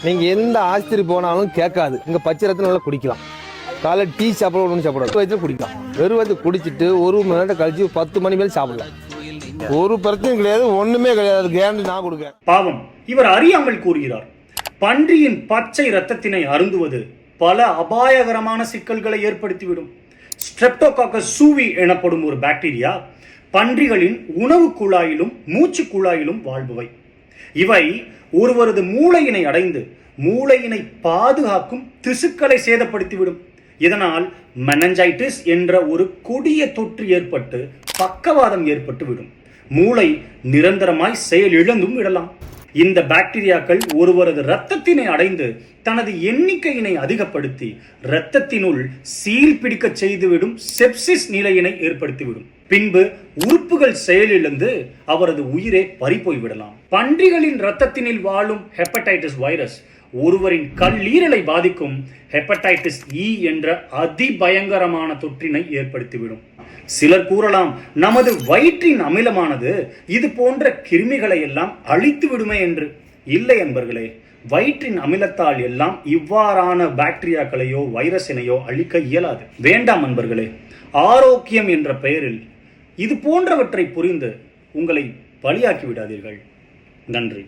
நீங்கள் எந்த ஆஸ்பத்திரி போனாலும் கேட்காது. இங்கே பச்சை ரத்தம் நல்லா குடிக்கலாம். காலை டீ சாப்பிட ஒன்று சாப்பிடாது, வயதில் குடிக்கலாம். வெறும் வயது குடிச்சிட்டு 1 மணி நேரம் கழிச்சு 10 மணி மேலே சாப்பிடலாம். ஒரு பிரச்சனையும் கிடையாது, ஒன்றுமே கிடையாது. கேரண்டி நான் கொடுக்கேன். பாவம், இவர் அறியாமல் கூறுகிறார். பன்றியின் பச்சை இரத்தத்தினை அருந்துவது பல அபாயகரமான சிக்கல்களை ஏற்படுத்திவிடும். ஸ்ட்ரெப்டோகாக்கஸ் சூவி எனப்படும் ஒரு பாக்டீரியா பன்றிகளின் உணவு குழாயிலும் மூச்சு குழாயிலும் வாழ்பவை. இவை ஒருவரது மூளையினை அடைந்து மூளையினை பாதுகாக்கும் திசுக்களை சேதப்படுத்திவிடும். இதனால் மெனஞ்சைட்டிஸ் என்ற ஒரு கொடிய தொற்று ஏற்பட்டு பக்கவாதம் ஏற்பட்டு விடும். மூளை நிரந்தரமாய் செயலிழந்தும் விடலாம். இந்த பாக்டீரியாக்கள் ஒருவரது இரத்தத்தினை அடைந்து தனது எண்ணிக்கையினை அதிகப்படுத்தி இரத்தத்தினுள் சீல் பிடிக்க செய்துவிடும் செப்சிஸ் நிலையினை ஏற்படுத்திவிடும். பின்பு உறுப்புகள் செயலிழந்து அவரது உயிரே பறிபோய்விடலாம். பன்றிகளின் இரத்தத்தினில் வாழும் ஹெப்படைட்டிஸ் வைரஸ் ஒருவரின் கல்லீரலை பாதிக்கும் ஹெப்படைட்டிஸ் இ என்ற அதிபயங்கரமான தொற்றினை ஏற்படுத்திவிடும். சிலர் கூறலாம், நமது வயிற்றின் அமிலமானது இது போன்ற கிருமிகளை எல்லாம் அழித்து விடுமே என்று. இல்லை என்பர்களே, வயிற்றின் அமிலத்தால் எல்லாம் இவ்வாறான பாக்டீரியாக்களையோ வைரஸினையோ அழிக்க இயலாது. வேண்டாம் நண்பர்களே, ஆரோக்கியம் என்ற பெயரில் இது போன்றவற்றை புரிந்து உங்களை பலியாக்கி விடாதீர்கள். நன்றி.